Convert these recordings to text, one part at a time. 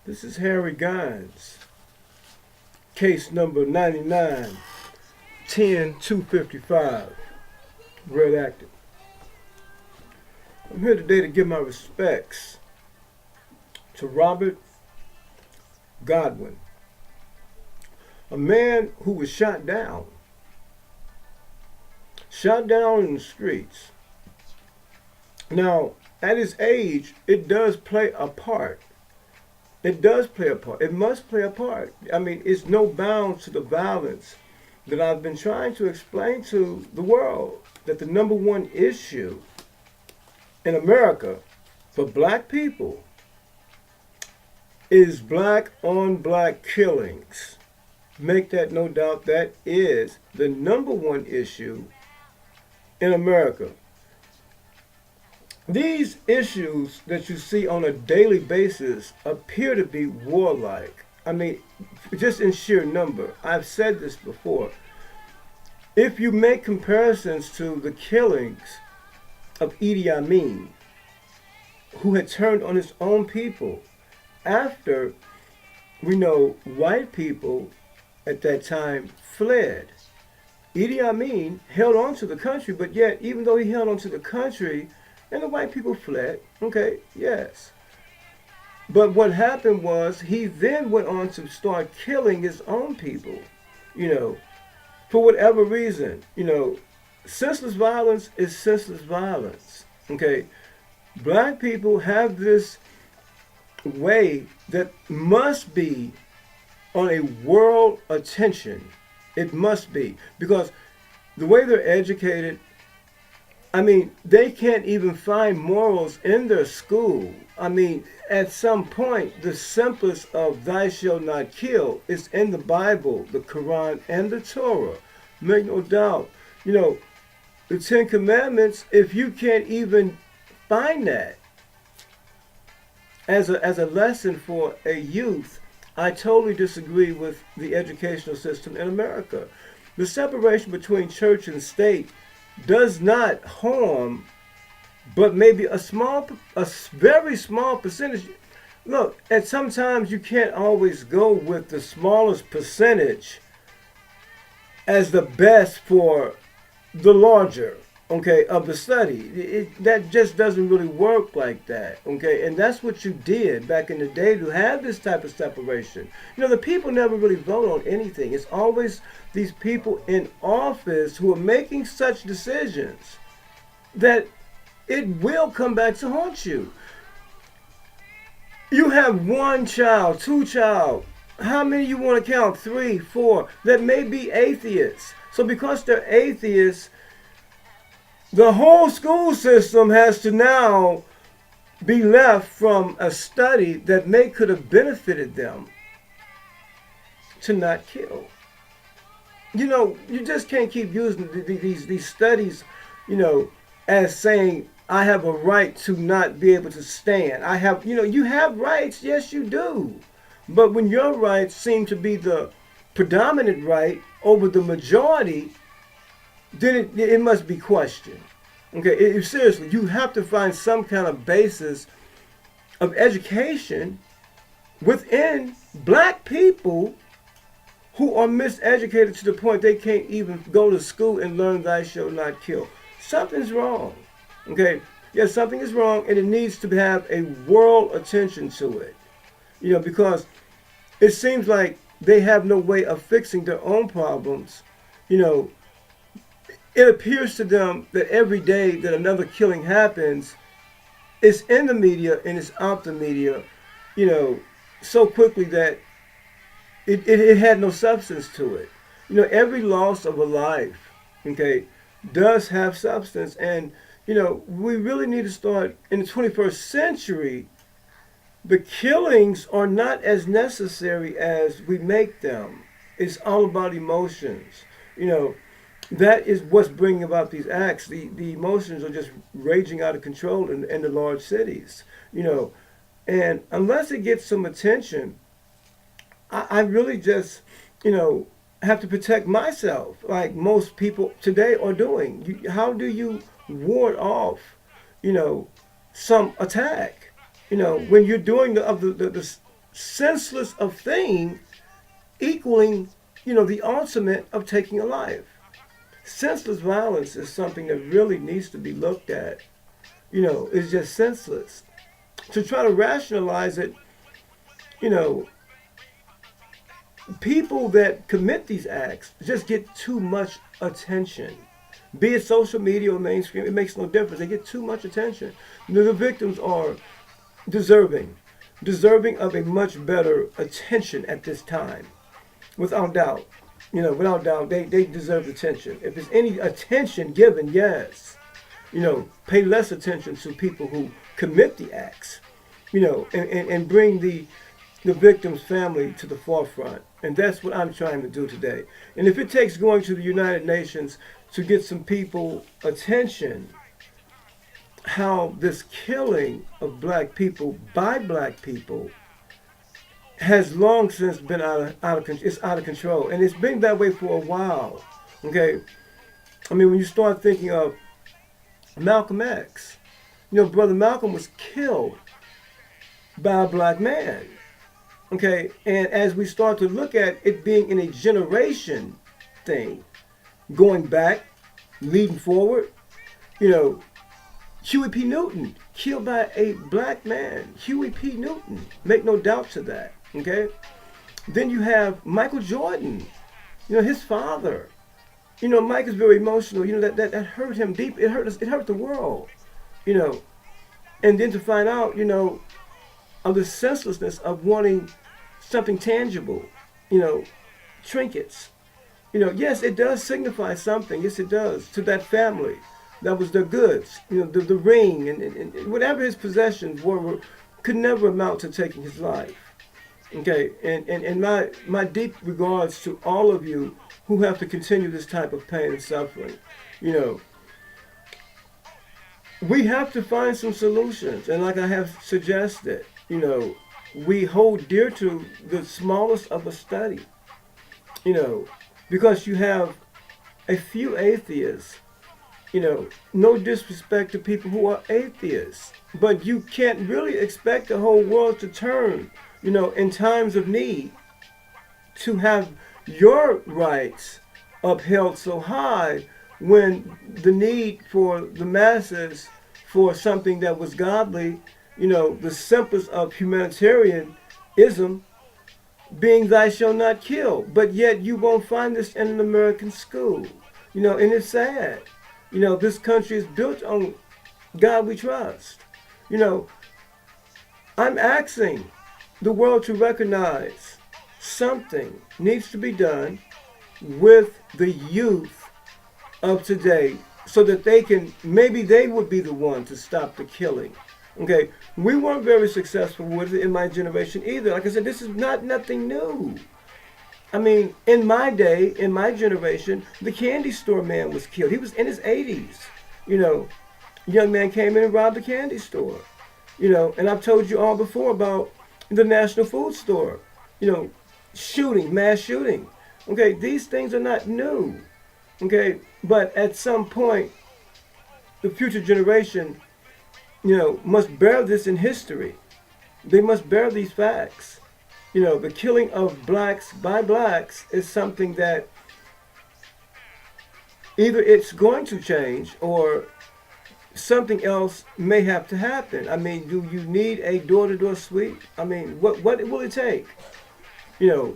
This is Harry Gines, case number 99, 10-255, red active. I'm here today to give my respects to Robert Godwin, a man who was shot down in the streets. Now, at his age, it does play a part. It does play a part. It must play a part. I mean, it's no bounds to the violence that I've been trying to explain to the world, that the number one issue in America for black people is black on black killings. Make that no doubt, that is the number one issue in America. These issues that you see on a daily basis appear to be warlike. I mean, just in sheer number. I've said this before. If you make comparisons to the killings of Idi Amin, who had turned on his own people after we know white people at that time fled. Idi Amin held on to the country, but yet, even though he held on to the country, and the white people fled, okay, yes. But what happened was he then went on to start killing his own people, for whatever reason. Senseless violence is senseless violence, okay? Black people have this way that must be on a world attention. It must be, because the way they're educated, I mean, they can't even find morals in their school. I mean, at some point, the simplest of "thou shalt not kill" is in the Bible, the Quran, and the Torah. Make no doubt. The Ten Commandments, if you can't even find that as a lesson for a youth, I totally disagree with the educational system in America. The separation between church and state does not harm, but maybe a very small percentage. Look, at sometimes you can't always go with the smallest percentage as the best for the larger, okay, of the study. That just doesn't really work like that, okay? And that's what you did back in the day to have this type of separation. The people never really vote on anything. It's always these people in office who are making such decisions that it will come back to haunt you. You have one child, two child, how many you want to count? 3, 4, that may be atheists. So because they're atheists, the whole school system has to now be left from a study that could have benefited them to not kill. You just can't keep using these studies, as saying, I have a right to not be able to stand. You have rights, yes you do. But when your rights seem to be the predominant right over the majority, then it must be questioned. Okay, seriously, you have to find some kind of basis of education within black people who are miseducated to the point they can't even go to school and learn "thou shalt not kill." Something's wrong. Okay, yes, something is wrong, and it needs to have a world attention to it. Because it seems like they have no way of fixing their own problems. It appears to them that every day that another killing happens, it's in the media and it's out the media, so quickly that it had no substance to it. Every loss of a life, okay, does have substance. And, we really need to start in the 21st century. The killings are not as necessary as we make them. It's all about emotions. That is what's bringing about these acts. The emotions are just raging out of control in the large cities. And unless it gets some attention, I really just, have to protect myself, like most people today are doing. How do you ward off, some attack? When you're doing the senseless of thing equaling, the ultimate of taking a life. Senseless violence is something that really needs to be looked at. It's just senseless. To try to rationalize it, you know, people that commit these acts just get too much attention. Be it social media or mainstream, it makes no difference. They get too much attention. The victims are deserving of a much better attention at this time, without doubt. Without doubt, they deserve attention. If there's any attention given, yes, pay less attention to people who commit the acts, and bring the victim's family to the forefront. And that's what I'm trying to do today. And if it takes going to the United Nations to get some people attention, how this killing of black people by black people has long since been out of control. And it's been that way for a while. Okay? I mean, when you start thinking of Malcolm X, Brother Malcolm was killed by a black man. Okay? And as we start to look at it being in a generation thing, going back, leading forward, Huey P. Newton, killed by a black man. Huey P. Newton, make no doubt to that. Okay? Then you have Michael Jordan, his father. Mike is very emotional. That hurt him deep. It hurt us. It hurt the world. And then to find out, of the senselessness of wanting something tangible, trinkets. Yes, it does signify something. Yes, it does to that family. That was their goods. The ring and whatever his possessions were could never amount to taking his life. Okay, and my deep regards to all of you who have to continue this type of pain and suffering. We have to find some solutions. And like I have suggested, we hold dear to the smallest of a study. Because you have a few atheists, no disrespect to people who are atheists, but you can't really expect the whole world to turn, in times of need, to have your rights upheld so high when the need for the masses for something that was godly, the simplest of humanitarianism, being thou shalt not kill. But yet you won't find this in an American school. And it's sad. This country is built on God we trust. I'm asking the world to recognize something needs to be done with the youth of today so that maybe they would be the one to stop the killing. Okay, we weren't very successful with it in my generation either. Like I said, this is nothing new. I mean, in my day, in my generation, the candy store man was killed. He was in his 80s. Young man came in and robbed the candy store. And I've told you all before about the National Food Store. Shooting, mass shooting. Okay, these things are not new. Okay, but at some point, the future generation, must bear this in history. They must bear these facts. The killing of blacks by blacks is something that either it's going to change or something else may have to happen. I mean, do you need a door-to-door sweep? I mean, what will it take?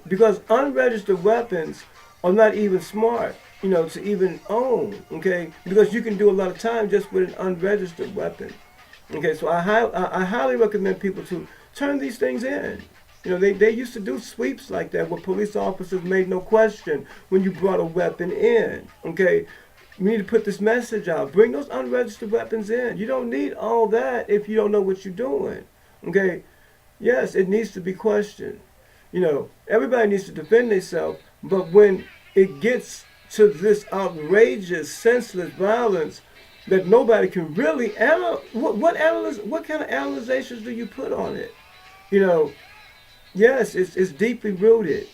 Because unregistered weapons are not even smart, to even own, okay? Because you can do a lot of time just with an unregistered weapon. Okay, so I highly recommend people to turn these things in. They used to do sweeps like that where police officers made no question when you brought a weapon in. Okay, we need to put this message out. Bring those unregistered weapons in. You don't need all that if you don't know what you're doing. Okay, yes, it needs to be questioned. Everybody needs to defend themselves, but when it gets to this outrageous, senseless violence that nobody can really analyze, what kind of analyzations do you put on it? Yes, it's deeply rooted.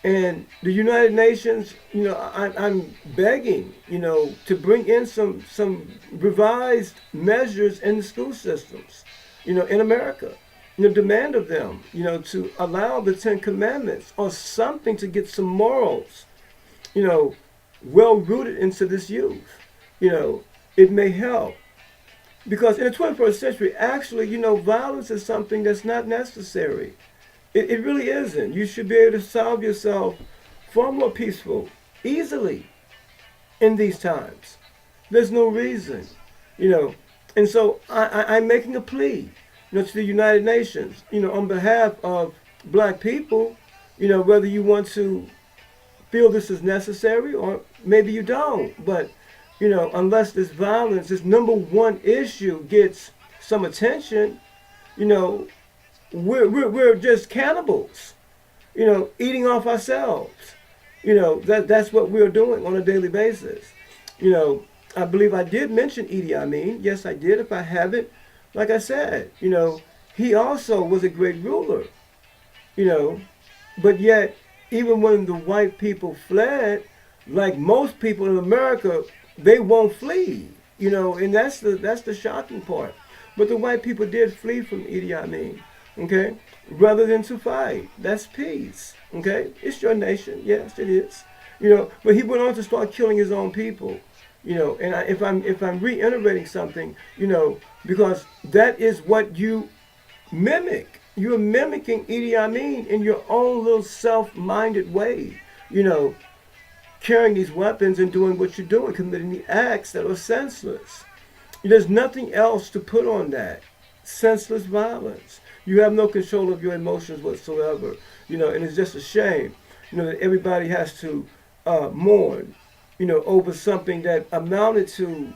And the United Nations, I'm begging, to bring in some revised measures in the school systems, in America. demand of them, to allow the Ten Commandments or something to get some morals, well rooted into this youth. It may help. Because in the 21st century, actually, violence is something that's not necessary. It really isn't. You should be able to solve yourself far more peaceful, easily, in these times. There's no reason, And so I'm making a plea, to the United Nations, on behalf of black people, whether you want to feel this is necessary or maybe you don't. But, unless this violence, this number one issue gets some attention, we're just cannibals, eating off ourselves. That's what we're doing on a daily basis. I believe I did mention Idi Amin. Yes, I did. If I haven't, like I said, he also was a great ruler, but yet, even when the white people fled, like most people in America, they won't flee, and that's the shocking part. But the white people did flee from Idi Amin, okay, rather than to fight. That's peace, okay? It's your nation, yes, it is, But he went on to start killing his own people, And if I'm reiterating something, because that is what you mimic. You're mimicking Idi Amin in your own little self-minded way, carrying these weapons and doing what you're doing, committing the acts that are senseless. There's nothing else to put on that. Senseless violence. You have no control of your emotions whatsoever, and it's just a shame, that everybody has to mourn, over something that amounted to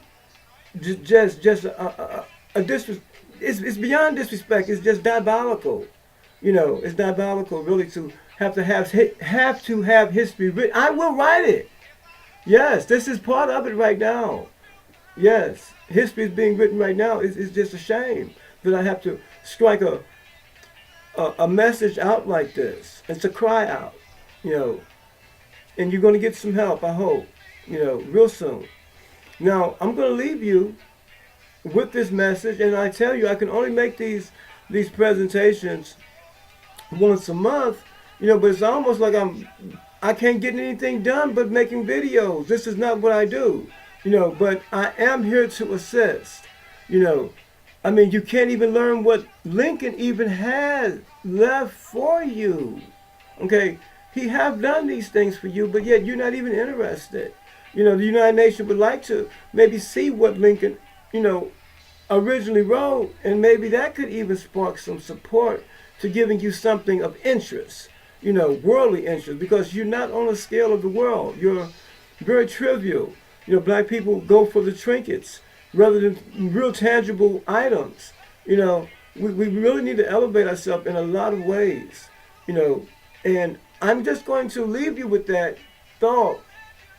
just a disrespect. It's beyond disrespect. It's just diabolical. It's diabolical, really, to have history written. I will write it. Yes, this is part of it right now. Yes, history is being written right now. It's just a shame that I have to strike a message out like this. It's a cry out, and you're going to get some help, I hope, real soon. Now, I'm going to leave you with this message, and I tell you, I can only make these presentations once a month, but it's almost like I can't get anything done but making videos. This is not what I do, but I am here to assist, I mean, you can't even learn what Lincoln even had left for you, okay? He have done these things for you, but yet you're not even interested. The United Nations would like to maybe see what Lincoln, originally wrote, and maybe that could even spark some support to giving you something of interest, worldly interest, because you're not on the scale of the world. You're very trivial. Black people go for the trinkets rather than real tangible items. We really need to elevate ourselves in a lot of ways, and I'm just going to leave you with that thought,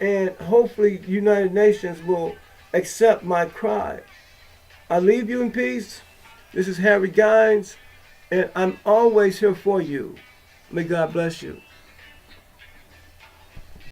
and hopefully the United Nations will accept my cry. I leave you in peace. This is Harry Gines, and I'm always here for you. May God bless you.